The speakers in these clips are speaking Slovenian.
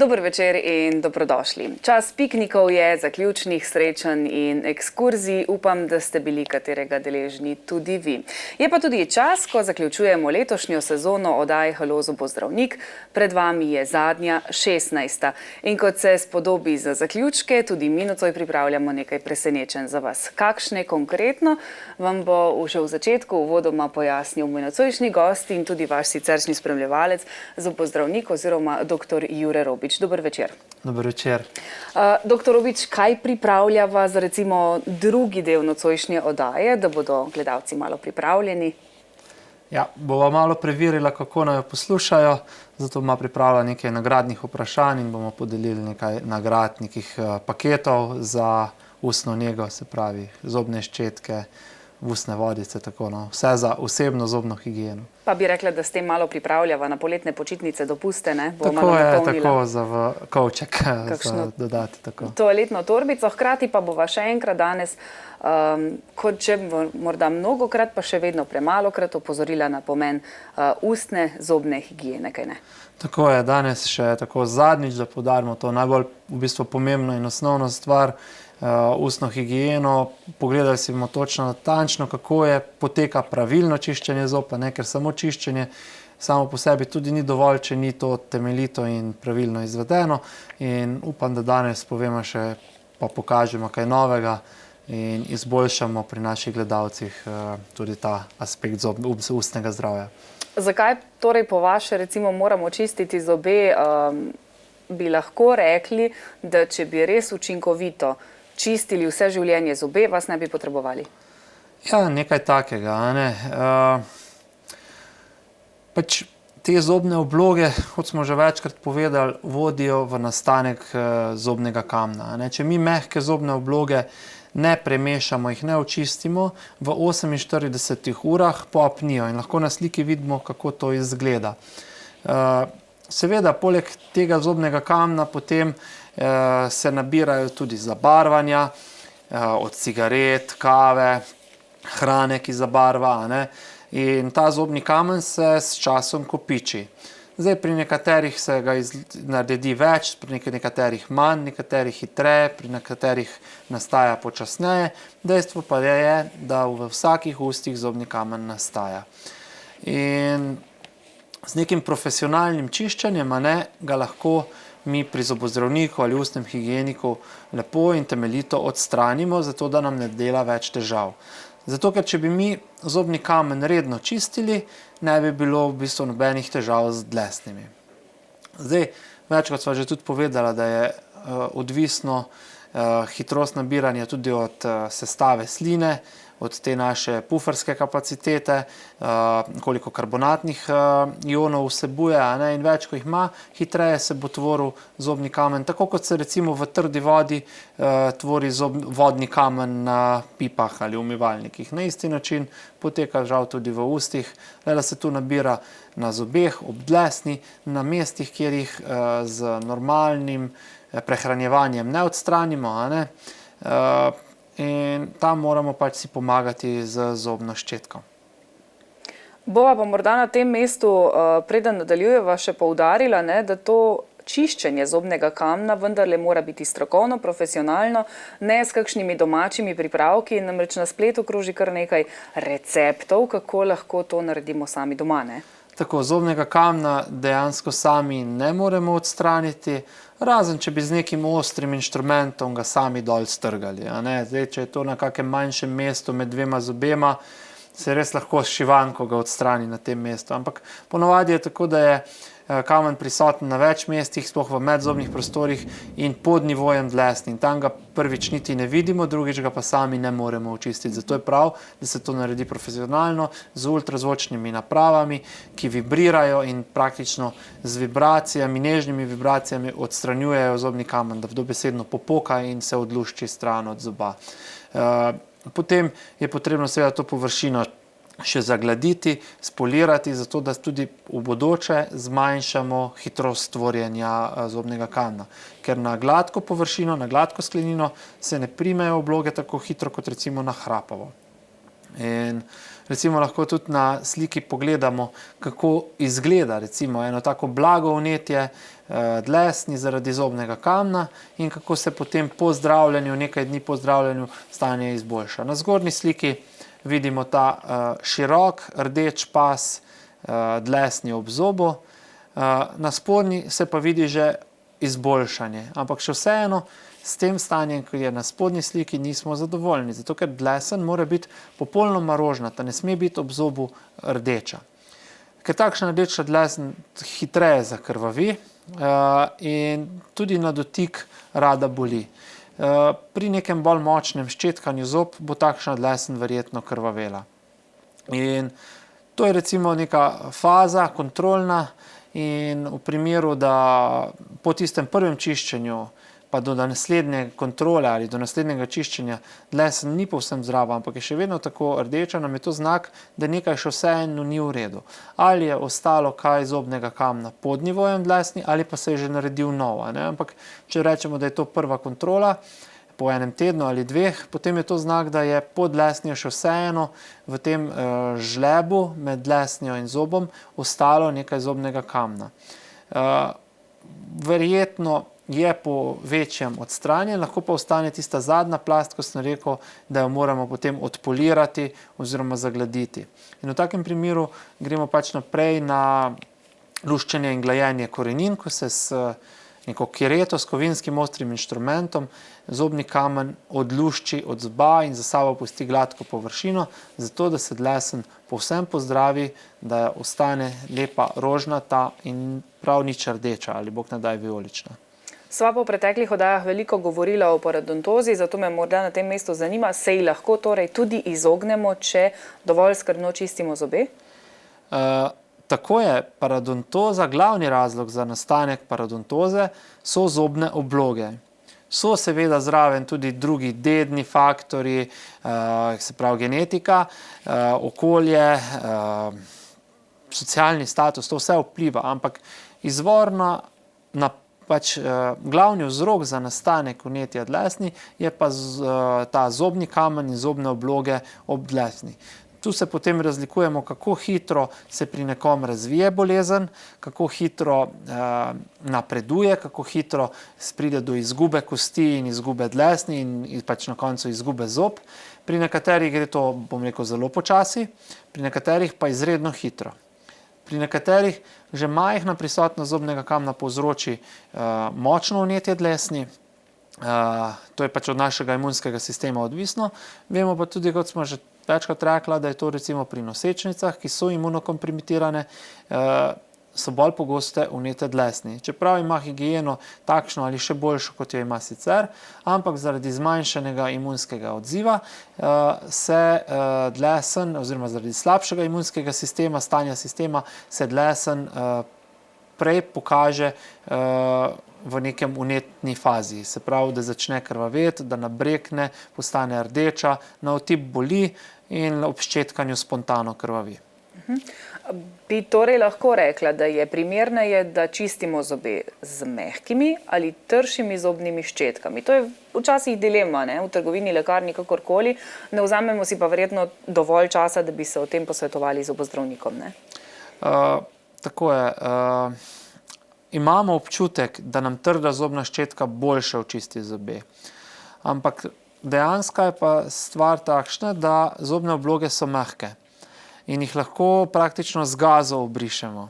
Dober večer in dobrodošli. Čas piknikov je, zaključnih srečanj in ekskurzij. Upam, da ste bili katerega deležni tudi vi. Je pa tudi čas, ko zaključujemo letošnjo sezono oddaj Halo, zobozdravnik. Pred vami je zadnja, 16. In kot se spodobi za zaključke, tudi mi nocoj pripravljamo nekaj presenečenj za vas. Kakšne konkretno vam bo že v začetku uvodoma pojasnil moj nocojšnji gost in tudi vaš siceršnji spremljevalec, zobozdravnik oziroma dr. Jure Robič. Dober večer. Dober večer. Dr. Robič, kaj pripravljava za recimo drugi del nocojšnje oddaje, da bodo gledalci malo pripravljeni? Ja, bova malo preverila, kako naj jo poslušajo, zato bomo pripravila nekaj nagradnih vprašanj in bomo podelili nekaj nagrad, nekih paketov za ustno nego, se pravi zobne ščetke, ustne vodice, tako no. Vse za osebno zobno higieno. Pa bi rekla, da s tem malo pripravljava na poletne počitnice, dopuste, ne? Tako je, tako za v kovček za dodati. Tako. Toaletno torbico, hkrati pa bova še enkrat danes, kot že morda mnogokrat, pa še vedno premalokrat opozorila na pomen ustne zobne higiene, kaj ne? Tako je, danes še tako zadnjič, da poudarimo to najbolj v bistvu pomembno in osnovno stvar, ustno higieno. Pogledali si bomo točno natančno, kako je poteka pravilno čiščenje zob, ne, ker samo čiščenje samo po sebi tudi ni dovolj, če ni to temeljito in pravilno izvedeno. In upam, da danes povemo še, pa pokažemo kaj novega in izboljšamo pri naših gledalcih tudi ta aspekt ustnega zdravja. Zakaj torej po vaše recimo moramo čistiti zobe? Bi lahko rekli, da če bi res učinkovito čistili vse življenje zobe, vas ne bi potrebovali? Ja, nekaj takega. Ne? Pač te zobne obloge, kot smo že večkrat povedali, vodijo v nastanek zobnega kamna. Ne? Če mi mehke zobne obloge ne premešamo, jih ne očistimo, v 48 urah poapnijo in lahko na sliki vidimo, kako to izgleda. Seveda, poleg tega zobnega kamna potem se nabirajo tudi zabarvanja od cigaret, kave, hrane, ki zabarva, ne? In ta zobni kamen se s časom kopiči. Zdaj, pri nekaterih se ga naredi več, pri nekaterih manj, nekaterih hitreje, pri nekaterih nastaja počasneje. Dejstvo pa je, da v vsakih ustih zobni kamen nastaja. In z nekim profesionalnim čiščenjem ga lahko mi pri zobozdravniku ali ustnem higieniku lepo in temeljito odstranimo, zato da nam ne dela več težav. Zato, ker če bi mi zobni kamen redno čistili, ne bi bilo v bistvu nobenih težav z dlesnimi. Zdaj, večkrat sva že tudi povedala, da je odvisno hitrost nabiranja tudi od sestave sline, od te naše puferske kapacitete, koliko karbonatnih ionov vsebuje, ne? In več, ko jih ima, hitreje se bo tvoril zobni kamen. Tako kot se recimo v trdi vodi tvori vodni kamen na pipah ali umivalnikih. Na isti način poteka žal tudi v ustih, da se tu nabira na zobeh, ob dlesni, na mestih, kjer jih z normalnim prehranjevanjem ne odstranimo, ne? In tam moramo pač si pomagati z zobno ščetko. Bova pa morda na tem mestu, preden nadaljujeva, še poudarila, ne, da to čiščenje zobnega kamna vendarle mora biti strokovno, profesionalno, ne s kakšnimi domačimi pripravki. Namreč na spletu kroži kar nekaj receptov, kako lahko to naredimo sami doma, ne? Tako, zobnega kamna dejansko sami ne moremo odstraniti, razen če bi z nekim ostrim inštrumentom ga sami dol strgali. Zdaj, če je to na kakem manjšem mestu med dvema zobema, se res lahko s šivanko ga odstrani na tem mestu. Ampak ponavadi je tako, da je kamen prisoten na več mestih, sploh v medzobnih prostorih in pod nivojem dlesni. In tam ga prvič niti ne vidimo, drugič ga pa sami ne moremo očistiti. Zato je prav, da se to naredi profesionalno, z ultrazvočnimi napravami, ki vibrirajo in praktično z vibracijami, nežnimi vibracijami odstranjujejo zobni kamen, da dobesedno popoka in se odlušči stran od zoba. Potem je potrebno seveda to površino še zagladiti, spolirati, zato da tudi v bodoče zmanjšamo hitrost tvorjenja zobnega kamna. Ker na gladko površino, na gladko sklenino se ne primejo obloge tako hitro kot recimo na hrapavo. In recimo lahko tudi na sliki pogledamo, kako izgleda recimo eno tako blago vnetje dlesni zaradi zobnega kamna in kako se potem po zdravljenju, nekaj dni po zdravljenju, stanje izboljša. Na zgornji sliki vidimo ta širok rdeč pas dlesni ob zobu, na spodnji se pa vidi že izboljšanje, ampak še vseeno s tem stanjem, ki je na spodnji sliki, nismo zadovoljni, zato ker dlesen mora biti popolnoma rožnata, ne sme biti ob zobu rdeča. Ker takšna rdeča dlesen hitreje zakrvavi in tudi na dotik rada boli. Pri nekem bolj močnem ščetkanju zob bo takšna dlesen verjetno krvavela. In to je recimo neka faza kontrolna in v primeru, da po tistem prvem čiščenju pa do naslednje kontrole ali do naslednjega čiščenja dlesen ni povsem zdrava, ampak je še vedno tako rdeča, nam je to znak, da nekaj še vseeno ni v redu. Ali je ostalo kaj zobnega kamna pod nivojem dlesni ali pa se je že naredil nov. Ampak če rečemo, da je to prva kontrola po enem tednu ali dveh, potem je to znak, da je pod dlesnijo še vseeno v tem žlebu med dlesnijo in zobom ostalo nekaj zobnega kamna. Verjetno je po večjem odstranjen, lahko pa ostane tista zadnja plast, ko sem rekel, da jo moramo potem odpolirati oziroma zagladiti. In v takem primeru gremo pač naprej na luščenje in glajenje korenin, ko se s neko kireto, s kovinskim ostrim inštrumentom zobni kamen odlušči od zoba in za sabo pusti gladko površino, zato da se dlesen povsem pozdravi, da ostane lepa rožnata in prav nič rdeča ali bog ne daj vijolična. Sva pa v preteklih oddajah veliko govorila o parodontozi, zato me morda na tem mestu zanima, se ji lahko torej tudi izognemo, če dovolj skrbno čistimo zobe? Tako je, parodontoza, glavni razlog za nastanek parodontoze so zobne obloge. So seveda zraven tudi drugi dedni faktorji, se pravi genetika, okolje, socialni status, to vse vpliva, ampak izvorna glavni vzrok za nastanek vnetja dlesni je pa ta zobni kamen in zobne obloge ob dlesni. Tu se potem razlikujemo, kako hitro se pri nekom razvije bolezen, kako hitro napreduje, kako hitro pride do izgube kosti in izgube dlesni in pač na koncu izgube zob. Pri nekaterih gre to, bom rekel, zelo počasi, pri nekaterih pa izredno hitro. Pri nekaterih že majhna prisotnost zobnega kamna povzroči močno vnetje dlesni, to je pač od našega imunskega sistema odvisno. Vemo pa tudi, kot smo že večkrat rekla, da je to recimo pri nosečnicah, ki so imunokompromitirane, so bolj pogoste vnete dlesni. Čeprav ima higieno takšno ali še boljšo, kot jo ima sicer, ampak zaradi zmanjšanega imunskega odziva se dlesen, oziroma zaradi slabšega imunskega sistema, stanja sistema, se dlesen prej pokaže v nekem vnetni fazi. Se pravi, da začne krvaveti, da nabrekne, postane rdeča, na otip boli in ob ščetkanju spontano krvavi. Bi torej lahko rekla, da je primerneje, da čistimo zobe z mehkimi ali tršimi zobnimi ščetkami. To je včasih dilema, v trgovini, lekarni, kakorkoli. Ne vzamemo si pa verjetno dovolj časa, da bi se o tem posvetovali z zobozdravnikom, ne? Tako je. Imamo občutek, da nam trda zobna ščetka boljše očisti zobe. Ampak dejansko je pa stvar takšna, da zobne obloge so mehke in jih lahko praktično z gazo obrišemo.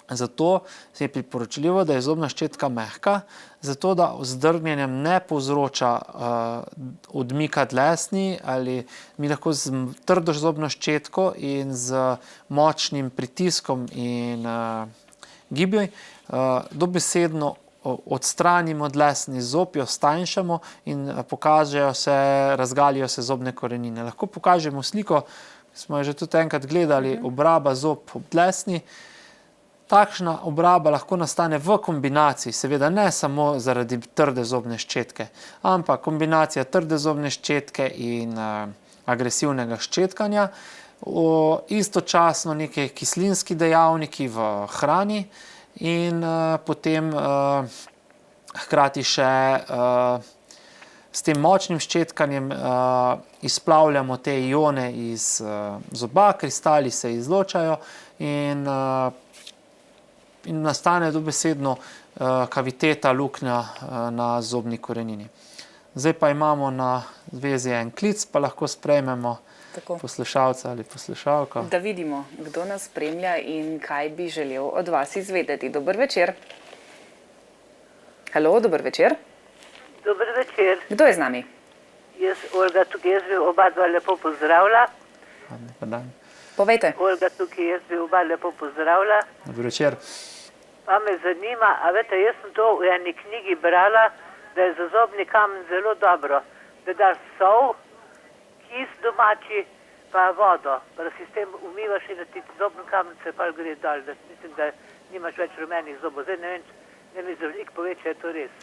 Zato je priporočljivo, da je zobna ščetka mehka, zato da z drgnjenjem ne povzroča odmika dlesni, ali mi lahko z trdo zobno ščetko in z močnim pritiskom in gibi dobesedno odstranimo dlesni zob, jo stanjšamo in razgalijo se zobne korenine. Lahko pokažemo sliko, smo jo že tudi enkrat gledali, obraba zob ob dlesni. Takšna obraba lahko nastane v kombinaciji, seveda ne samo zaradi trde zobne ščetke, ampak kombinacija trde zobne ščetke in agresivnega ščetkanja, istočasno neke kislinski dejavniki v hrani in potem hkrati še s tem močnim ščetkanjem izplavljamo te ione iz zoba, kristali se izločajo in nastane dobesedno kaviteta, luknja na zobni korenini. Zdaj pa imamo na zvezi en klic, pa lahko sprejmemo poslušalca ali poslušalko. Da vidimo, kdo nas spremlja in kaj bi želel od vas izvedeti. Dober večer. Halo, dober večer. Dober večer. Kdo je z nami? Jaz, Olga, tukaj jaz bi oba dva lepo pozdravila. Povejte. Olga, tukaj jaz bi oba lepo pozdravila. Dober večer. Pa me zanima, a veste, jaz sem to v eni knjigi brala, da je za zobni kamen zelo dobro, da daš sol, kis domači, pa vodo, pa da si s tem umivaš in da ti zobni kamen se pa gre dol, da mislim, da nimaš več rumenih zobov. Zdaj ne vem, ne mi zdravnik pove, če je to res.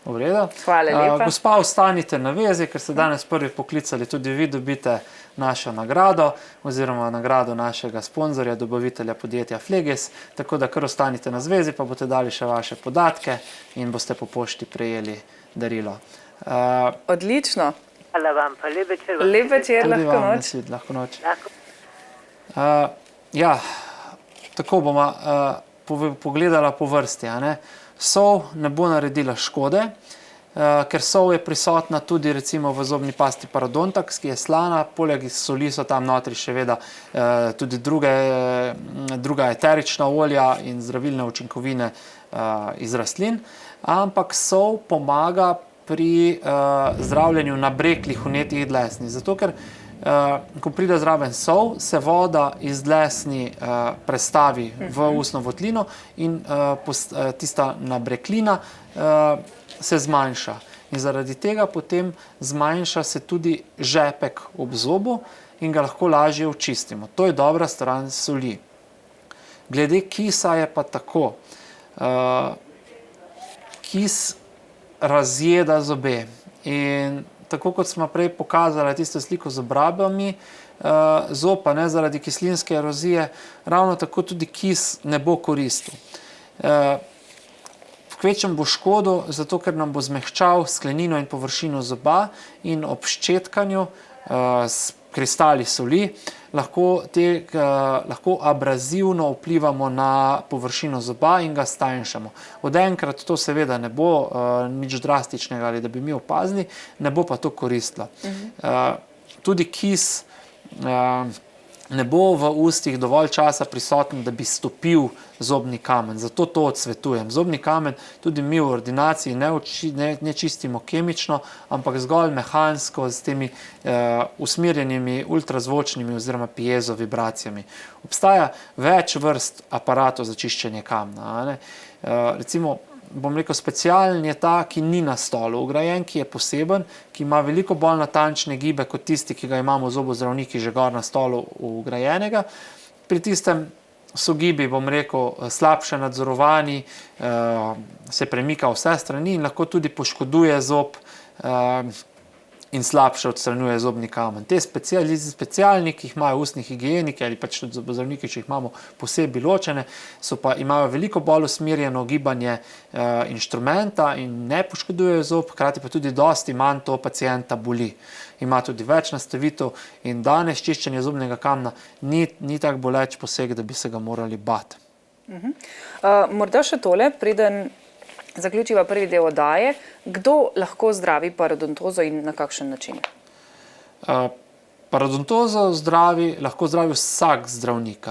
V redu. Hvala lepa. Gospa, ostanite na vezi, ker ste danes prvi poklicali, tudi vi dobite našo nagrado oziroma nagrado našega sponzorja, dobavitelja podjetja Fleges, tako da kar ostanite na zvezi, pa boste dali še vaše podatke in boste po pošti prejeli darilo. Odlično. Hvala vam, pa lep večer. Lep večer, Tudi lahko vam, noč. nasvidenje, lahko noč. Lahko. Ja, tako bomo pogledala po vrsti. Sol ne bo naredila škode, ker sol je prisotna tudi recimo v zobni pasti Parodontax, ki je slana, poleg soli so tam notri še vedno tudi druga eterična olja in zdravilne učinkovine iz rastlin, ampak sol pomaga pri zdravljenju nabreklih vnetih dlesni, zato ker ko pride zraven sol, se voda iz dlesni prestavi v ustno votlino in tista nabreklina se zmanjša. In zaradi tega potem zmanjša se tudi žepek ob zobu in ga lahko lažje očistimo. To je dobra stran soli. Glede kisa je pa tako. Kis razjeda zobe in tako kot smo prej pokazali tisto sliko z obrabami zopa, zaradi kislinske erozije, ravno tako tudi kis ne bo koristil. Kvečem bo škodo, zato ker nam bo zmehčal sklenino in površino zoba in ob ščetkanju s kristali soli lahko abrazivno vplivamo na površino zoba in ga stanjšamo. Od enkrat to seveda ne bo nič drastičnega ali da bi mi opazili, ne bo pa to koristilo. Tudi kis ne bo v ustih dovolj časa prisoten, da bi stopil zobni kamen. Zato to odsvetujem. Zobni kamen tudi mi v ordinaciji ne čistimo kemično, ampak zgolj mehansko s temi usmerjenimi ultrazvočnimi oziroma piezo vibracijami. Obstaja več vrst aparatov za čiščenje kamna. Recimo, bom rekel, specialen je ta, ki ni na stolu. Vgrajen, ki je poseben, ki ima veliko bolj natančne gibe kot tisti, ki ga imamo zobozdravniki že gor na stolu vgrajenega. Pri tistem so gibi, bom rekel, slabše nadzorovani, se premika vse strani in lahko tudi poškoduje zob in slabše odstranjuje zobni kamen. Te specialni, ki jih imajo ustni higieniki ali pač tudi zobozdravniki, če jih imamo posebej ločene, imajo veliko bolj usmerjeno gibanje inštrumenta in ne poškodujejo zob, hkrati pa tudi dosti manj to pacienta boli. Ima tudi več nastavitev in danes čiščenje zobnega kamna ni tak boleč poseg, da bi se ga morali bati. Morda še tole, preden zaključiva prvi del oddaje. Kdo lahko zdravi parodontozo in na kakšen način? Parodontozo lahko zdravi vsak zdravnik.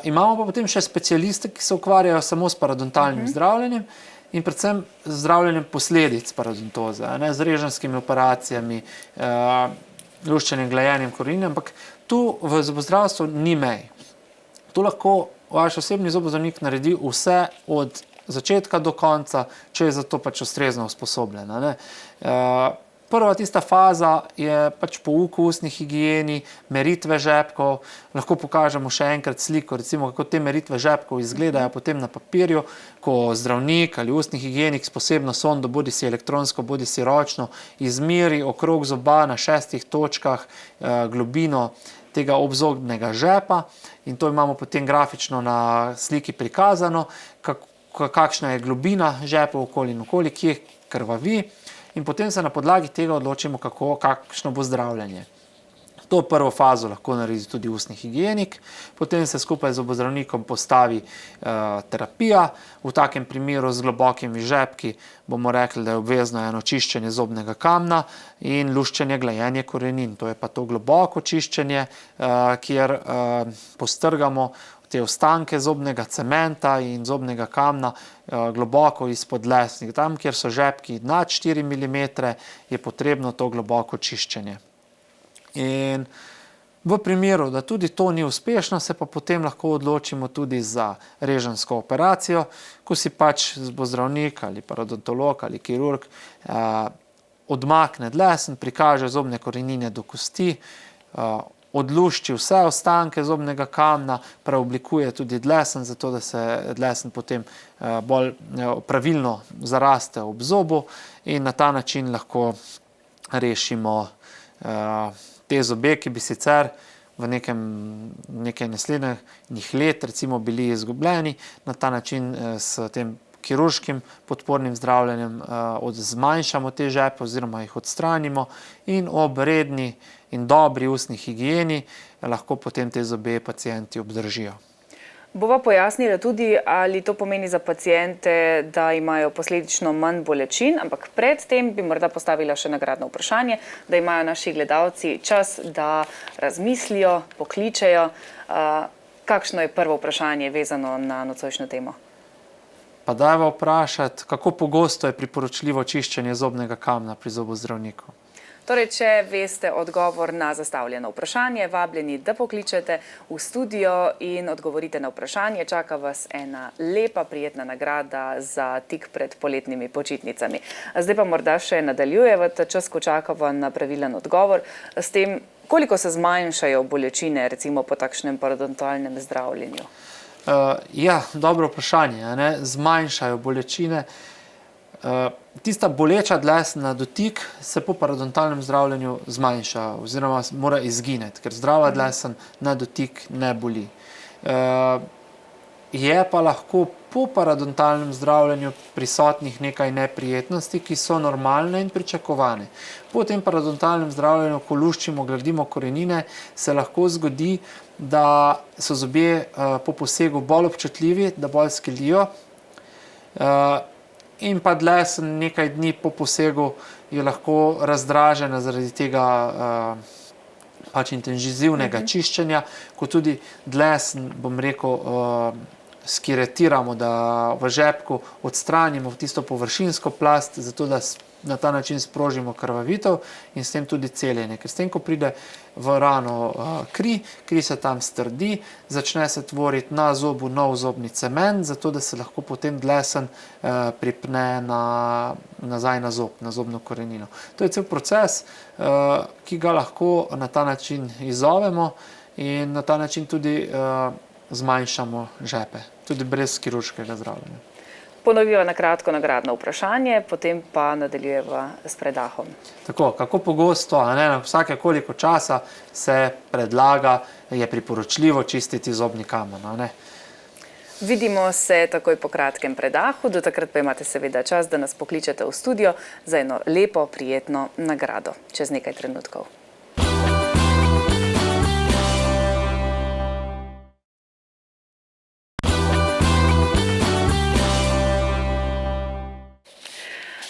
Imamo pa potem še specialiste, ki se ukvarjajo samo s parodontalnim zdravljenjem in predvsem zdravljenjem posledic parodontoze, z reženskimi operacijami, luščenjem, glajenjem korenin, ampak tu v zobozdravstvu ni mej. Tu lahko vaš osebni zobozdravnik naredi vse od začetka do konca, če je za to pač ustrezno usposobljen. Prva tista faza je pač pouk v ustni higieni, meritve žepkov. Lahko pokažemo še enkrat sliko, recimo kako te meritve žepkov izgledajo potem na papirju, ko zdravnik ali ustni higienik s posebno sondo, bodi si elektronsko, bodi si ročno, izmeri okrog zoba na 6 točkah globino tega obzobnega žepa in to imamo potem grafično na sliki prikazano, kakšna je globina žepa okoli in okoli, kje krvavi in potem se na podlagi tega odločimo, kakšno bo zdravljenje. To prvo fazo lahko naredi tudi ustni higienik, potem se skupaj z zobozdravnikom postavi terapija. V takem primeru z globokimi žepki bomo rekli, da je obvezno eno čiščenje zobnega kamna in luščenje, glajenje korenin. To je pa to globoko čiščenje, kjer postrgamo te ostanke zobnega cementa in zobnega kamna globoko izpod lesnih. Tam, kjer so žepki nad 4 mm, je potrebno to globoko čiščenje. In v primeru, da tudi to ni uspešno, se pa potem lahko odločimo tudi za reženjsko operacijo, ko si pač zobozdravnik ali parodontolog ali kirurg odmakne dlesen, prikaže zobne korenine do kosti, odlušči vse ostanke zobnega kamna, preoblikuje tudi dlesen, zato da se dlesen potem bolj pravilno zaraste ob zobu in na ta način lahko rešimo te zobe, ki bi sicer v nekaj naslednjih let recimo bili izgubljeni. Na ta način s tem kirurškim podpornim zdravljenjem zmanjšamo te žepe oziroma jih odstranimo in ob redni in dobri ustni higieni lahko potem te zobe pacienti obdržijo. Bova pojasnila tudi, ali to pomeni za paciente, da imajo posledično manj bolečin, ampak predtem bi morda postavila še nagradno vprašanje, da imajo naši gledalci čas, da razmislijo, pokličejo. Kakšno je prvo vprašanje vezano na nocojšnjo temo? Pa dajva vprašati, kako pogosto je priporočljivo čiščenje zobnega kamna pri zobozdravniku? Torej, če veste odgovor na zastavljeno vprašanje, vabljeni, da pokličete v studio in odgovorite na vprašanje. Čaka vas ena lepa, prijetna nagrada za tik pred poletnimi počitnicami. Zdaj pa morda še nadaljujeva ta čas, ko čakava na pravilen odgovor. S tem, koliko se zmanjšajo bolečine, recimo po takšnem parodontalnem zdravljenju? Ja, dobro vprašanje, ne? Zmanjšajo bolečine. Tista boleča dlesen na dotik se po parodontalnem zdravljenju zmanjša oziroma mora izgineti, ker zdrava dlesen na dotik ne boli. Je pa lahko po parodontalnem zdravljenju prisotnih nekaj neprijetnosti, ki so normalne in pričakovane. Po tem parodontalnem zdravljenju, ko luščimo, gladimo korenine, se lahko zgodi, da so zobje po posegu bolj občutljivi, da bolj skelijo. In pa dlesen nekaj dni po posegu je lahko razdražena zaradi tega pač intenzivnega čiščenja, ko tudi dlesen, bom rekel, skiretiramo, da v žepku odstranimo tisto površinsko plast, zato da na ta način sprožimo krvavitev in s tem tudi celjenje. Ker s tem, ko pride v rano kri se tam strdi, začne se tvoriti na zobu nov zobni cement, zato da se lahko potem dlesen pripne nazaj na zob, na zobno korenino. To je cel proces, ki ga lahko na ta način izzovemo in na ta način tudi zmanjšamo žepe, tudi brez kirurškega zdravljenja. Ponoviva na kratko nagradno vprašanje, potem pa nadaljujeva s predahom. Tako, kako pogosto, na vsake koliko časa se predlaga, je priporočljivo čistiti zobni kamen? Vidimo se takoj po kratkem predahu, do takrat pa imate seveda čas, da nas pokličete v studio za eno lepo, prijetno nagrado. Čez nekaj trenutkov.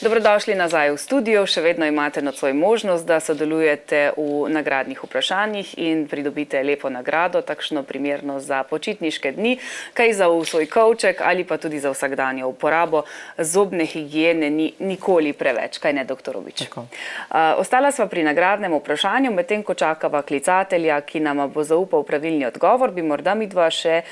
Dobrodošli nazaj v studio. Še vedno imate nocoj možnost, da sodelujete v nagradnih vprašanjih in pridobite lepo nagrado, takšno primerno za počitniške dni, kaj za v svoj kovček ali pa tudi za vsakdanjo uporabo. Zobne higiene ni nikoli preveč, kaj ne, doktor Robič? Ostala sva pri nagradnem vprašanju, medtem ko čakava klicatelja, ki nama bo zaupal pravilni odgovor, bi morda midva še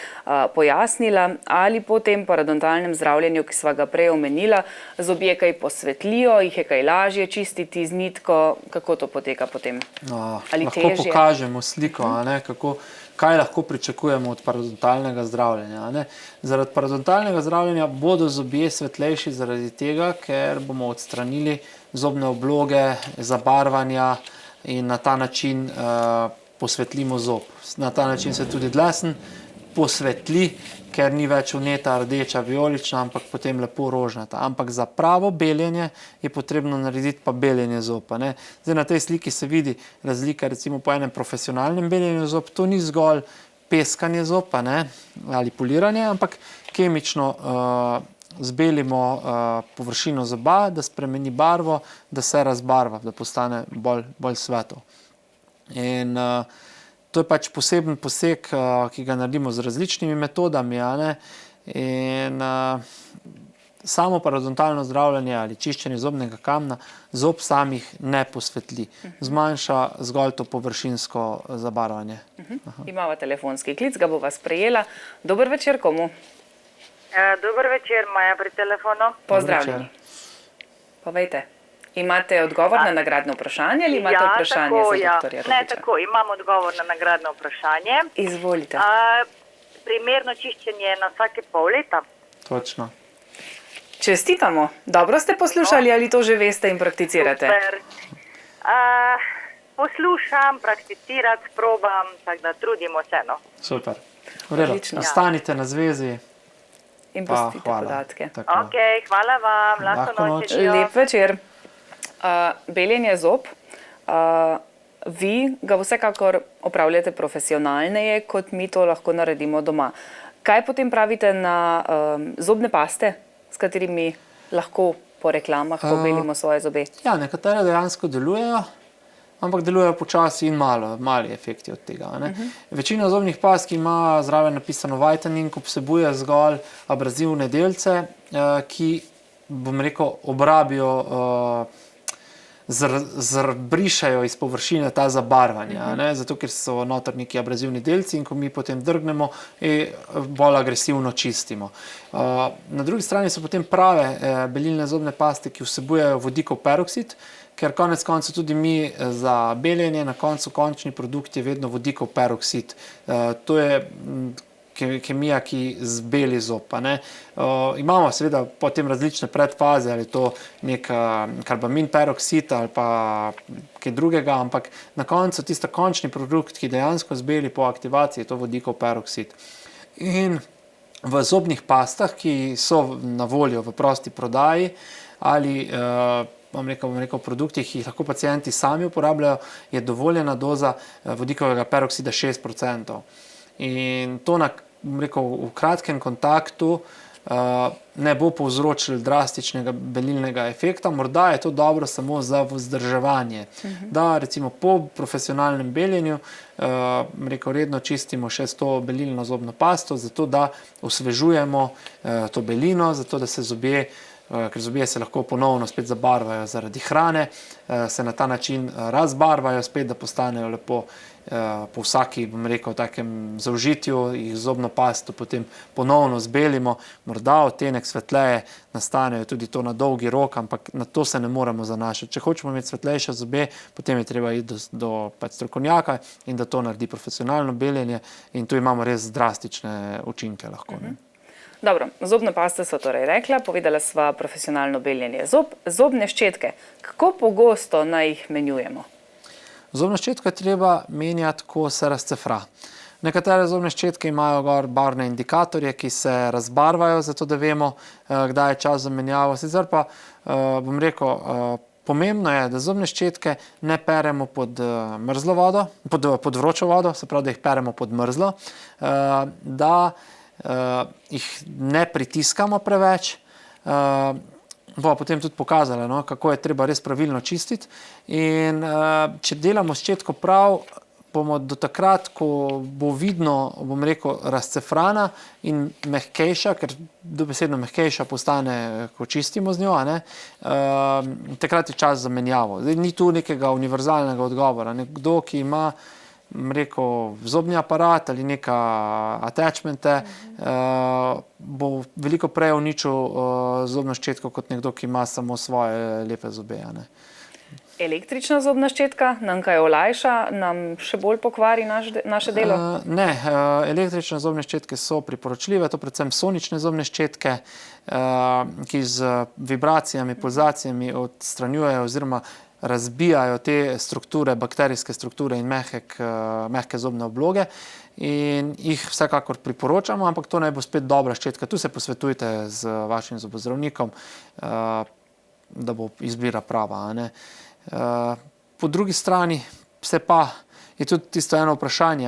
pojasnila, ali po tem parodontalnem zdravljenju, ki sva ga prej omenila, zobje kaj posvetlijo, jih je kaj lažje čistiti z nitko, kako to poteka potem? Ali lahko težje? Pokažemo sliko, kaj lahko pričakujemo od parodontalnega zdravljenja. Zaradi parodontalnega zdravljenja bodo zobje svetlejši zaradi tega, ker bomo odstranili zobne obloge, zabarvanja in na ta način posvetlimo zob. Na ta način se tudi dlesen posvetli, ker ni več vneta rdeča, vijolična, ampak potem lepo rožnata. Ampak za pravo beljenje je potrebno narediti pa beljenje zob. Zdaj na tej sliki se vidi razlika recimo po enem profesionalnem beljenju zob. To ni zgolj peskanje zob ali poliranje, ampak kemično zbelimo površino zoba, da spremeni barvo, da se razbarva, da postane bolj svetlo. In to je pač poseben poseg, ki ga naredimo z različnimi metodami. In samo parodontalno zdravljenje ali čiščenje zobnega kamna zob samih ne posvetli. Zmanjša zgolj to površinsko zabarvanje. Imava telefonski klic, ga bova sprejela. Dober večer komu? Dober večer, Maja pri telefonu. Pozdravljeni. Povejte, imate odgovor na nagradno vprašanje ali imate vprašanje za doktorja Robiča? Ne, tako, imam odgovor na nagradno vprašanje. Izvolite. Primerno čiščenje na vsake pol leta. Točno. Čestitamo. Dobro ste poslušali ali to že veste in prakticirate? Super. Poslušam, prakticirati, probam, tako da trudimo se. Super. V redu. Odlično. Ostanite na zvezi. In Pa pustite hvala. podatke. Tako. Ok, hvala vam, Lahko lahko noč. noč. Adijo. Lep večer. Beljenje zob. Vi ga vsekakor opravljate profesionalneje, kot mi to lahko naredimo doma. Kaj potem pravite na zobne paste, s katerimi lahko po reklamah pobelimo svoje zobe? Ja, nekatere dejansko delujejo, ampak delujejo počasi in mali efekti od tega. Večina zobnih past, ki ima zraven napisano whitening, vsebuje zgolj abrazivne delce, ki, bom rekel, obrabijo, brišajo iz površine ta zabarvanja, zato ker so noter neki abrazivni delci in ko mi potem drgnemo, bolj agresivno čistimo. Na drugi strani so potem prave belilne zobne paste, ki vsebujejo vodikov peroksid, ker konec koncev tudi mi za beljenje na koncu končni produkt je vedno vodikov peroksid. To je kemija, ki zbeli zob. Imamo seveda potem različne predfaze, ali je to nek karbamin peroksid ali pa kaj drugega, ampak na koncu tisto končni produkt, ki dejansko zbeli po aktivaciji, je to vodikov peroksid. In v zobnih pastah, ki so na voljo v prosti prodaji ali bom rekel, produktih, ki jih lahko pacienti sami uporabljajo, je dovoljena doza vodikovega peroksida 6%. In to v kratkem kontaktu ne bo povzročilo drastičnega belilnega efekta. Morda je to dobro samo za vzdrževanje. Da recimo po profesionalnem beljenju redno čistimo še s to belilno zobno pasto, zato da osvežujemo to belino, zato da se zobje, ker zobje se lahko ponovno spet zabarvajo zaradi hrane, se na ta način razbarvajo spet, da postanejo lepo po vsaki, bom rekel, takem zaužitju, jih zobno pasto potem ponovno zbelimo, morda odtenek svetleje nastanejo tudi to na dolgi rok, ampak na to se ne moremo zanašati. Če hočemo imeti svetlejše zobe, potem je treba iti do strokovnjaka in da to naredi profesionalno beljenje in tu imamo res drastične učinke lahko. Dobro, zobne paste so torej rekla, povedala sva profesionalno beljenje zob. Zobne ščetke, kako pogosto naj jih menjujemo? Zobno ščetko je treba menjati, ko se razcefra. Nekatere zobne ščetke imajo gor barvne indikatorje, ki se razbarvajo, zato da vemo, kdaj je čas za menjavo. Sicer pa, bom rekel, pomembno je, da zobne ščetke ne peremo pod mrzlo vodo, pod vročo vodo, se pravi, da jih peremo pod mrzlo, da jih ne pritiskamo preveč, bo potem tudi pokazala, kako je treba res pravilno čistiti. In če delamo ščetko prav, bomo do takrat, ko bo vidno, bom rekel, razcefrana in mehkejša, ker dobesedno mehkejša postane, ko čistimo z njo, takrat je čas za menjavo. Zdaj, ni tu nekega univerzalnega odgovora. Nekdo, ki ima rekel, zobni aparat ali neka attachmente, bo veliko prej uničil zobno ščetko kot nekdo, ki ima samo svoje lepe zobe. Električna zobna ščetka nam kaj olajša, nam še bolj pokvari naše delo? Ne, električne zobne ščetke so priporočljive, to predvsem sonične zobne ščetke, ki z vibracijami, pulzacijami odstranjujejo oziroma razbijajo te strukture, bakterijske strukture in mehke zobne obloge in jih vsekakor priporočamo, ampak to naj bo spet dobra ščetka. Tu se posvetujte z vašim zobozdravnikom, da bo izbira prava. Po drugi strani je tudi tisto eno vprašanje,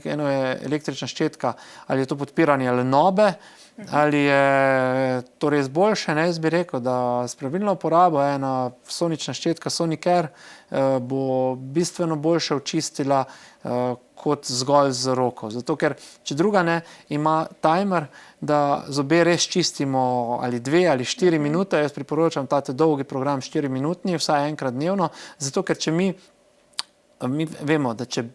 eno je električna ščetka, ali je to podpiranje lenobe, ali je to res boljše. Jaz bi rekel, da s pravilno uporabo ena sonična ščetka Sonicare bo bistveno boljše očistila kot zgolj z roko. Zato, ker če druga ne, ima timer, da zobe res čistimo ali 2 ali 4 minute. Jaz priporočam tate dolgi program 4-minutni, vsaj enkrat dnevno, zato ker če mi vemo, da če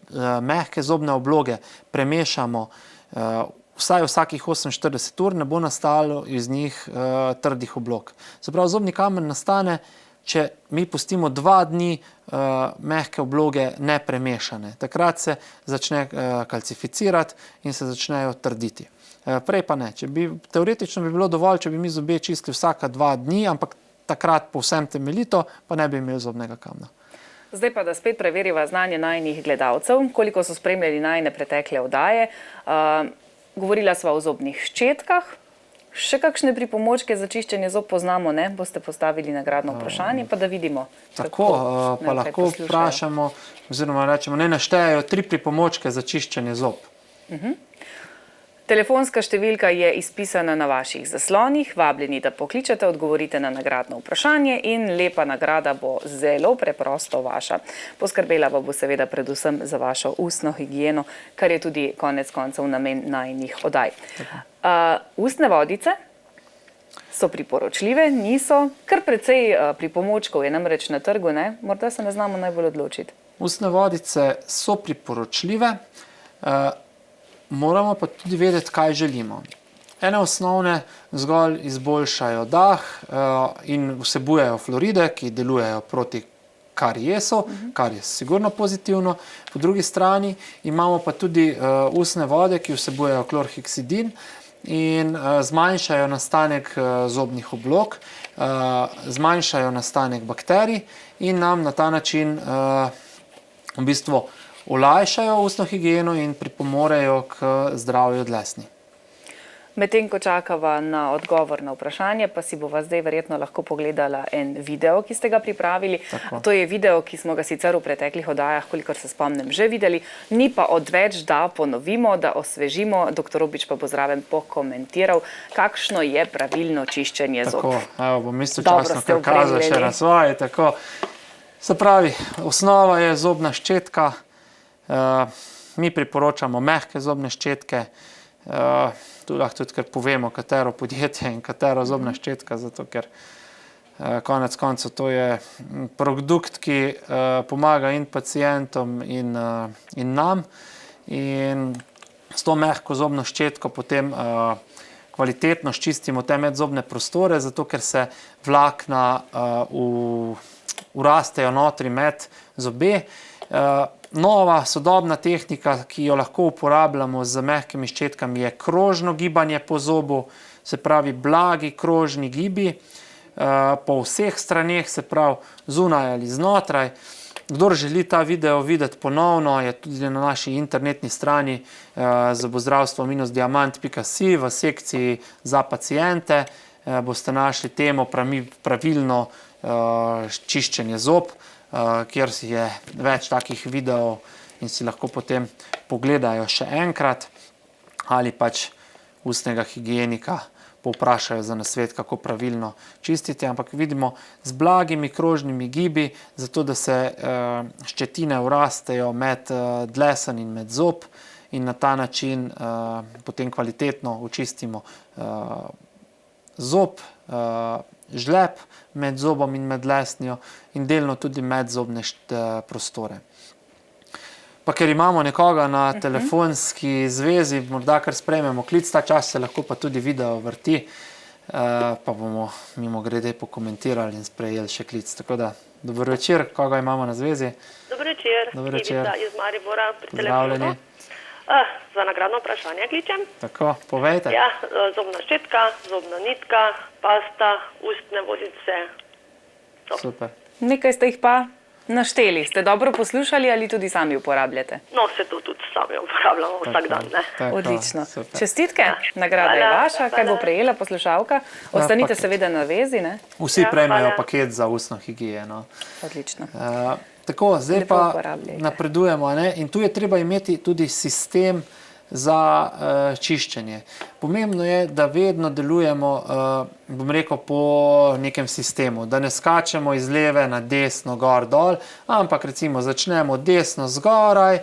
mehke zobne obloge premešamo vsaj vsakih 48 ur, ne bo nastalo iz njih trdih oblog. Se pravi, zobni kamen nastane, če mi pustimo 2 dni mehke obloge nepremešane. Takrat se začne kalcificirati in se začnejo trditi. Prej pa ne. Teoretično bi bilo dovolj, če bi mi zobe čistili vsaka 2 dni, ampak takrat povsem temeljito, pa ne bi imeli zobnega kamna. Zdaj pa, da spet preveriva znanje najinih gledalcev, koliko so spremljali najine pretekle oddaje. Govorila sva o zobnih ščetkah. Še kakšne pripomočke za čiščenje zob poznamo, ne? Boste postavili nagradno vprašanje, pa da vidimo. Tako, pa lahko vprašamo, oziroma rečemo, ne naštejajo 3 pripomočke za čiščenje zob. Telefonska številka je izpisana na vaših zaslonih, vabljeni, da pokličete, odgovorite na nagradno vprašanje in lepa nagrada bo zelo preprosto vaša. Poskrbela pa bo seveda predvsem za vašo ustno higieno, kar je tudi konec koncev namen najinih oddaj. Ustne vodice so priporočljive, niso, kar precej pripomočkov je namreč na trgu, ne? Morda se ne znamo najbolj odločiti. Ustne vodice so priporočljive, moramo pa tudi vedeti, kaj želimo. Ene osnovne zgolj izboljšajo dah in vsebujejo fluoride, ki delujejo proti kariesu, kar je sigurno pozitivno. Po drugi strani imamo pa tudi ustne vode, ki vsebujejo klorheksidin in zmanjšajo nastanek zobnih oblog, zmanjšajo nastanek bakterij in nam na ta način v bistvu olajšajo ustno higieno in pripomorejo k zdravju dlesni. Medtem ko čakava na odgovor na vprašanje, pa si bova zdaj verjetno lahko pogledala en video, ki ste ga pripravili. Tako. To je video, ki smo ga sicer v preteklih oddajah, kolikor se spomnim, že videli. Ni pa odveč, da ponovimo, da osvežimo. Dr. Robič pa bo zraven pokomentiral, kakšno je pravilno čiščenje zob. Tako, evo, bom Dobro istočasno ste kazal še na svoje. Tako. Se pravi, osnova je zobna ščetka. Mi priporočamo mehke zobne ščetke. Tu lahko tudi povemo, katero podjetje in katero zobna ščetka, zato ker konec koncev to je produkt, ki pomaga in pacientom in nam. In s to mehko zobno ščetko potem kvalitetno ščistimo te medzobne prostore, zato ker se vlakna urastejo notri med zobe. Nova sodobna tehnika, ki jo lahko uporabljamo z mehkimi ščetkami, je krožno gibanje po zobu, se pravi blagi krožni gibi po vseh straneh, se pravi zunaj ali znotraj. Kdor želi ta video videti ponovno, je tudi na naši internetni strani zobozdravstvo-diamant.si v sekciji za paciente. Boste našli temo pravilno čiščenje zob, kjer je več takih videov in si lahko potem pogledajo še enkrat ali pač ustnega higienika povprašajo za nasvet, kako pravilno čistiti. Ampak vidimo z blagimi krožnimi gibi, zato da se ščetine urastejo med dlesen in med zob in na ta način potem kvalitetno očistimo zob, žleb med zobom in med dlesnjo in delno tudi medzobne prostore. Pa ker imamo nekoga na telefonski zvezi, morda kar sprejmemo klic, ta čas se lahko pa tudi video vrti, pa bomo mimogrede pokomentirali in sprejeli še klic. Tako da, dober večer, koga imamo na zvezi? Dober večer, Ivica iz Maribora pri telefonu. Za nagradno vprašanje kličem. Tako, povejte. Ja, zobna ščetka, zobna nitka, pasta, ustne vodice. Super. Nekaj ste jih pa Našteli. Ste dobro poslušali ali tudi sami uporabljate? No, se to tudi sami uporabljamo vsak dan. Ne? Tako, Odlično. super. Čestitke, nagrada je Hvala, vaša. Kaj bo hvala. prejela poslušalka? Ostanite paket. seveda na vezi, ne? Vsi Ja, prejmejo hvala. paket za ustno higieno. Odlično. Tako, zdaj Lepo pa uporabljajte. napredujemo. Ne? In tu je treba imeti tudi sistem za čiščenje. Pomembno je, da vedno delujemo, bom rekel, po nekem sistemu, da ne skačemo iz leve na desno, gor, dol, ampak recimo začnemo desno zgoraj,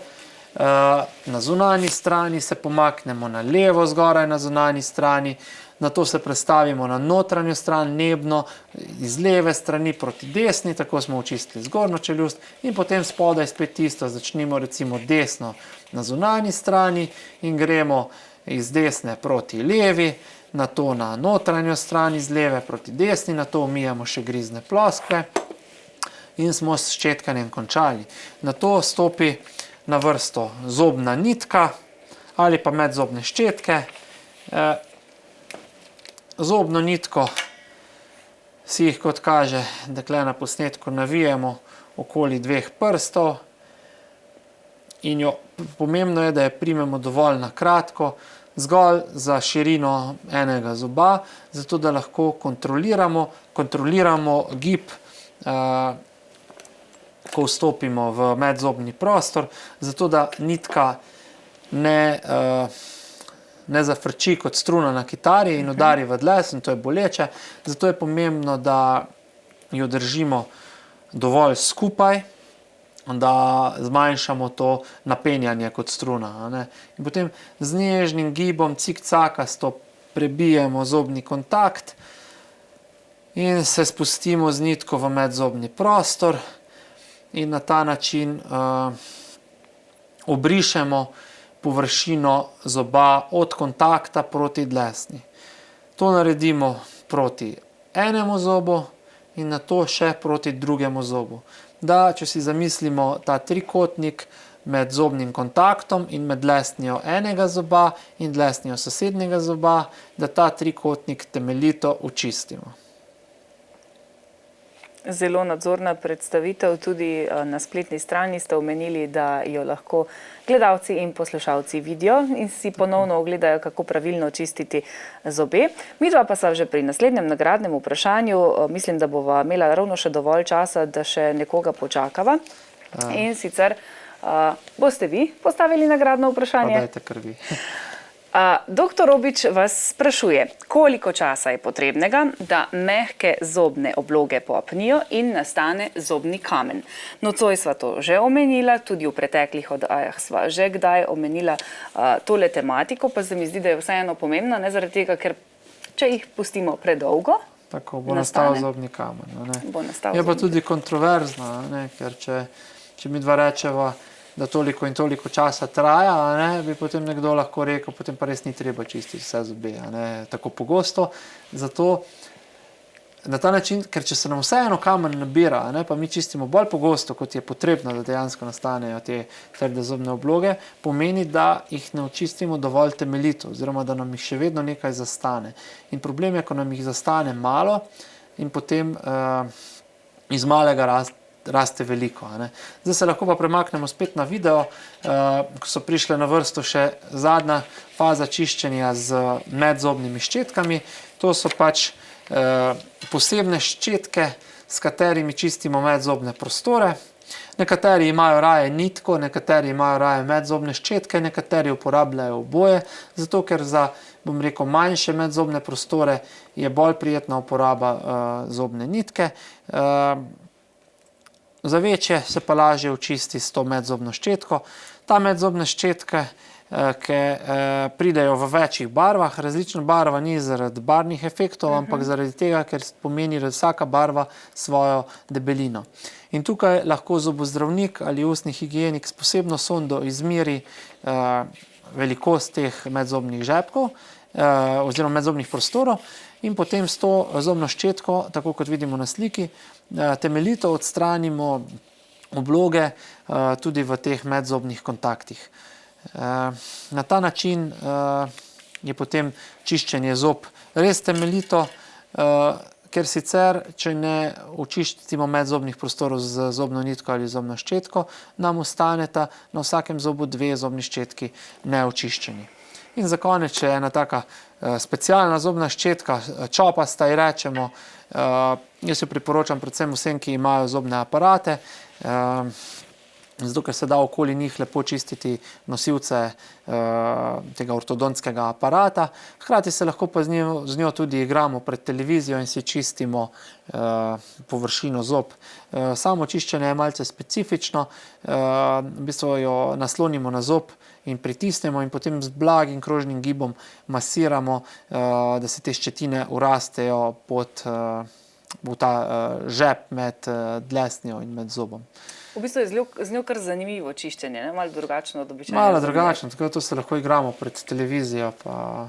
na zunanji strani se pomaknemo na levo zgoraj na zunanji strani, nato se prestavimo na notranjo stran, nebno, iz leve strani proti desni, tako smo očistili zgornjo čeljust in potem spodaj spet isto, začnimo recimo desno na zunanji strani in gremo iz desne proti levi, nato na notranjo stran iz leve proti desni, nato umijemo še grizne ploskve in smo s ščetkanjem končali. Nato stopi na vrsto zobna nitka ali pa medzobne ščetke. Zobno nitko si jih, kot kaže dekle na posnetku, navijemo okoli 2 prstov in jo pomembno je, da jo primemo dovolj na kratko, zgolj za širino enega zoba, zato da lahko kontroliramo gib, ko vstopimo v medzobni prostor, zato da nitka ne zafrči kot struna na kitari in udari v dles in to je boleče. Zato je pomembno, da jo držimo dovolj skupaj, da zmanjšamo to napenjanje kot struna. Ne? In potem z nežnim gibom cikcakasto prebijemo zobni kontakt in se spustimo z nitko v medzobni prostor in na ta način obrišemo površino zoba od kontakta proti dlesni. To naredimo proti enemu zobu in nato še proti drugemu zobu. Da, če si zamislimo ta trikotnik med zobnim kontaktom in med dlesnijo enega zoba in dlesnijo sosednjega zoba, da ta trikotnik temeljito očistimo. Zelo nadzorna predstavitev, tudi na spletni strani ste omenili, da jo lahko gledalci in poslušalci vidijo in si ponovno ogledajo, kako pravilno čistiti zobe. Midva pa sva že pri naslednjem nagradnem vprašanju. Mislim, da bova imela ravno še dovolj časa, da še nekoga počakava. In sicer boste vi postavili nagradno vprašanje? Pa dajte kar vi. Doktor Robič vas sprašuje, koliko časa je potrebnega, da mehke zobne obloge popnijo in nastane zobni kamen. Nocoj sva to že omenila, tudi v preteklih oddajah sva že kdaj omenila tole tematiko, pa se mi zdi, da je vseeno pomembna, ne zaradi tega, ker če jih pustimo predolgo, tako bo nastal zobni kamen. Je pa tudi kontroverzno, ker če mi dva rečeva, da toliko in toliko časa traja, bi potem nekdo lahko rekel, potem pa res ni treba čistiti vse zobe, tako pogosto. Zato na ta način, ker če se nam vseeno kamen nabira, pa mi čistimo bolj pogosto, kot je potrebno, da dejansko nastanejo te trde zobne obloge, pomeni, da jih ne očistimo dovolj temeljito, oziroma da nam jih še vedno nekaj zastane. In problem je, ko nam jih zastane malo in potem iz malega raste veliko. Zdaj se lahko pa premaknemo spet na video, ko so prišle na vrsto še zadnja faza čiščenja z medzobnimi ščetkami. To so pač posebne ščetke, s katerimi čistimo medzobne prostore. Nekateri imajo raje nitko, nekateri imajo raje medzobne ščetke, nekateri uporabljajo oboje, zato ker za, bom rekel, manjše medzobne prostore je bolj prijetna uporaba zobne nitke. Za večje se pa lažje očisti s to medzobno ščetko. Ta medzobne ščetke, ki pridejo v večjih barvah, različna barva ni zaradi barvnih efektov, ampak zaradi tega, ker pomeni vsaka barva svojo debelino. In tukaj lahko zobozdravnik ali ustni higienik s posebno sondo izmeri velikost teh medzobnih žepkov oziroma medzobnih prostorov in potem s to zobno ščetko, tako kot vidimo na sliki, temeljito odstranimo obloge tudi v teh medzobnih kontaktih. Na ta način je potem čiščenje zob res temeljito, ker sicer, če ne očistimo medzobnih prostorov z zobno nitko ali zobno ščetko, nam ostaneta na vsakem zobu 2 zobni ščetki neočiščeni. In za konec še ena taka specialna zobna ščetka, čopasta ji rečemo. Jaz jo priporočam predvsem vsem, ki imajo zobne aparate, zato ker se da okoli njih lepo čistiti nosilce tega ortodontskega aparata. Hkrati se lahko pa z njo tudi igramo pred televizijo in si čistimo površino zob. Samo čiščenje je malce specifično, v bistvu jo naslonimo na zob in pritisnemo in potem z blagim krožnim gibom masiramo, da se te ščetine urastejo v ta žep med dlesnjo in med zobom. V bistvu je z njo kar zanimivo čiščenje, malo drugačno od običajnega. Malo drugačno, tako da to se lahko igramo pred televizijo, pa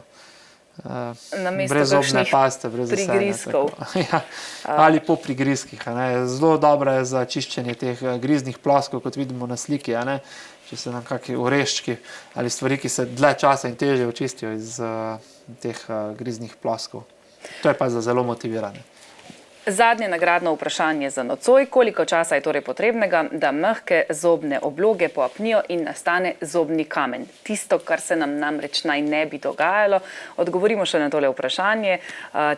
brez zobne paste, brez prigrizkov. Ja, ali po prigrizkih. Zelo dobra je za čiščenje teh griznih ploskov, kot vidimo na sliki. Če se nam kakšni oreščki ali stvari, ki se dlje časa in težje očistijo iz teh griznih ploskov. To je pa za zelo motivirane. Zadnje nagradno vprašanje za nocoj. Koliko časa je torej potrebnega, da mehke zobne obloge poapnijo in nastane zobni kamen? Tisto, kar se nam namreč naj ne bi dogajalo. Odgovorimo še na tole vprašanje.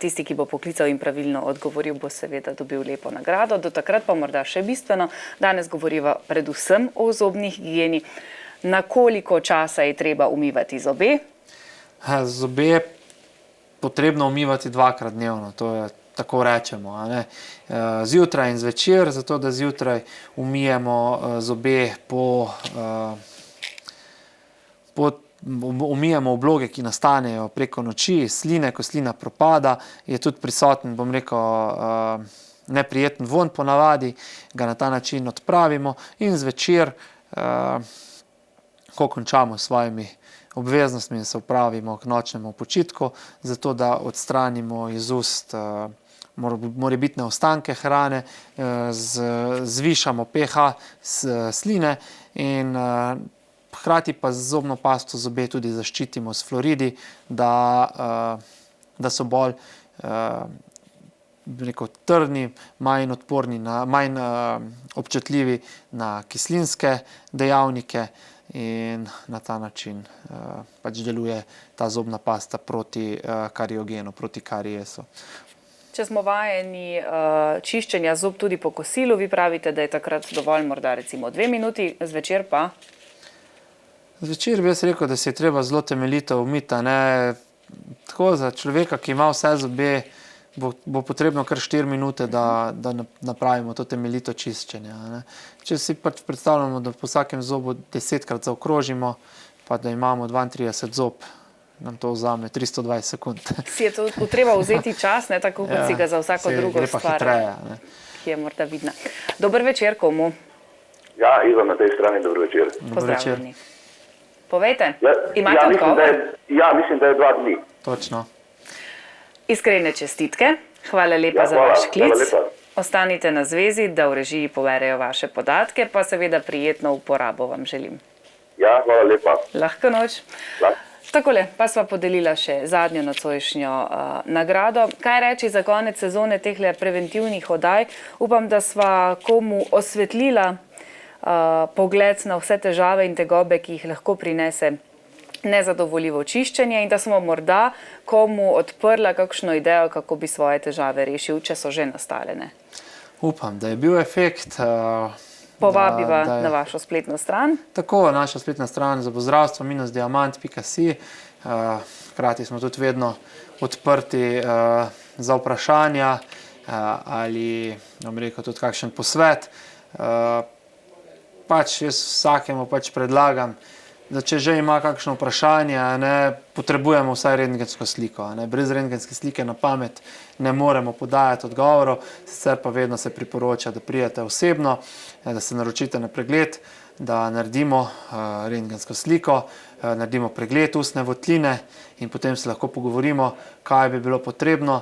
Tisti, ki bo poklical in pravilno odgovoril, bo seveda dobil lepo nagrado. Do takrat pa morda še bistveno. Danes govoriva predvsem o zobnih higieni. Na koliko časa je treba umivati zobe? Zobe je potrebno umivati 2-krat dnevno, to je tako rečemo, zjutraj in zvečer, zato da zjutraj umijemo zobe umijemo obloge, ki nastanejo preko noči, sline, ko slina propada, je tudi prisoten, bom rekel, neprijeten vonj ponavadi, ga na ta način odpravimo in zvečer, ko končamo s svojimi obveznostmi in se opravimo k nočnemu počitku, zato da odstranimo iz ust morebitne ostanke hrane, zvišamo pH sline in hkrati pa z zobno pasto zobe tudi zaščitimo s fluoridi, da so bolj trdni, manj odporni, manj občutljivi na kislinske dejavnike in na ta način pač deluje ta zobna pasta proti kariogenu, proti kariesu. Če smo vajeni čiščenja zob tudi po kosilu, vi pravite, da je takrat dovolj morda recimo 2 minuti, zvečer pa? Zvečer bi jaz rekel, da se je treba zelo temeljito umiti. Tako za človeka, ki ima vse zobe, bo potrebno kar 4 minute, da napravimo to temeljito čiščenje. Če si pač predstavljamo, da po vsakem zobu 10-krat zaokrožimo, pa da imamo 32 zob, nam to vzame 320 sekund. Si je to treba vzeti čas, tako kot si ga za vsako drugo gre pa stvar, hitreje, ki je morda vidna. Dober večer komu? Ja, Ivan na tej strani, dobro večer. Pozdravljeni. Povejte, imate odgovor? Mislim, da je 2 dni. Točno. Iskrene čestitke, hvala lepa za vaš klic. Ostanite na zvezi, da v režiji poverejo vaše podatke, pa seveda prijetno uporabo vam želim. Ja, hvala lepa. Lahko noč. Takole, pa sva podelila še zadnjo nocojšnjo nagrado. Kaj reči za konec sezone tehle preventivnih oddaj? Upam, da sva komu osvetlila pogled na vse težave in tegobe, ki jih lahko prinese nezadovoljivo čiščenje in da smo morda komu odprla kakšno idejo, kako bi svoje težave rešil, če so že nastale. Upam, da je bil efekt. Povabiva na vašo spletno stran. Tako, naša spletna stran zobozdravstvo-diamant.si. Hkrati smo tudi vedno odprti za vprašanja ali, bom rekel, tudi kakšen posvet. Pač jaz vsakemu predlagam, da če že ima kakšno vprašanje, potrebujemo vsaj rentgensko sliko. Brez rentgenske slike na pamet ne moremo podajati odgovorov, sicer pa vedno se priporoča, da pridete osebno, da se naročite na pregled, da naredimo rentgensko sliko, naredimo pregled ustne votline in potem se lahko pogovorimo, kaj bi bilo potrebno.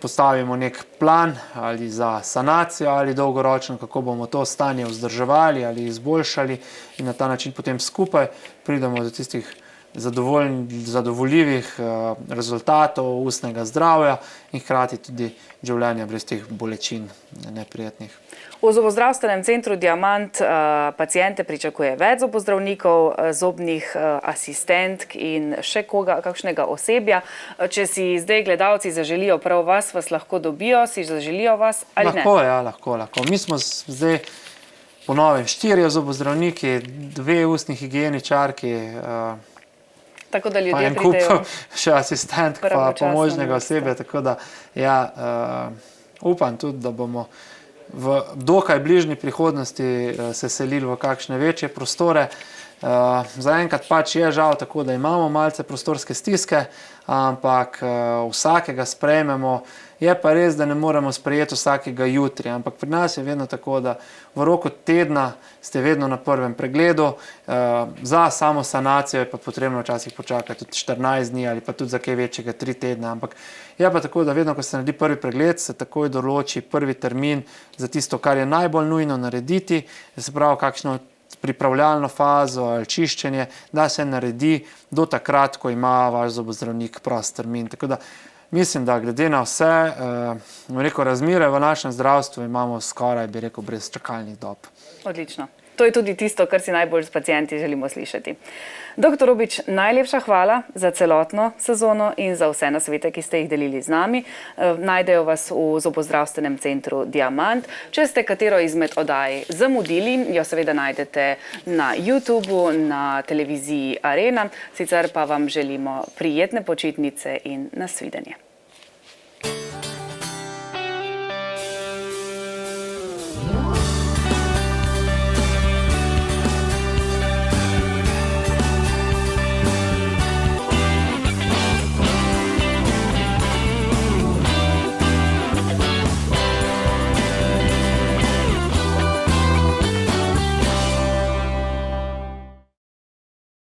Postavimo nek plan ali za sanacijo ali dolgoročno, kako bomo to stanje vzdrževali ali izboljšali in na ta način potem skupaj pridemo do tistih zadovoljivih rezultatov ustnega zdravja in hkrati tudi življenja brez teh bolečin neprijetnih. V zobozdravstvenem centru Diamant paciente pričakuje več zobozdravnikov, zobnih asistentk in še kakšnega osebja. Če si zdaj gledalci zaželijo prav vas, vas lahko dobijo, si zaželijo vas ali ne? Lahko, ja, lahko. Mi smo zdaj po novem 4 zobozdravniki, 2 ustni higieničarki, tako da pa ljudje en kup pridejo še asistent, pa pravočasno pomožnega na mesto. osebja, tako da ja, upam tudi, da bomo v dokaj bližnji prihodnosti se selili v kakšne večje prostore. Zaenkrat pač je žal tako, da imamo malce prostorske stiske, ampak vsakega sprejmemo. Je pa res, da ne moremo sprejeti vsakega jutri, ampak pri nas je vedno tako, da v roku tedna ste vedno na prvem pregledu. Za samo sanacijo je pa potrebno včasih počakati tudi 14 dni ali pa tudi za kaj večjega 3 tedne. Ampak je pa tako, da vedno, ko se naredi prvi pregled, se takoj določi prvi termin za tisto, kar je najbolj nujno narediti, se pravi kakšno pripravljalno fazo ali čiščenje, da se naredi do takrat, ko ima vaš zobozdravnik prost termin. Tako da mislim, da glede na vse razmere v našem zdravstvu imamo skoraj, bi rekel, brez čakalnih dob. Odlično. To je tudi tisto, kar si najbolj s pacienti želimo slišati. Dr. Robič, najlepša hvala za celotno sezono in za vse nasvete, ki ste jih delili z nami. Najdejo vas v zobozdravstvenem centru Diamant. Če ste katero izmed oddaj zamudili, jo seveda najdete na YouTubeu, na televiziji Arena. Sicer pa vam želimo prijetne počitnice in nasvidenje.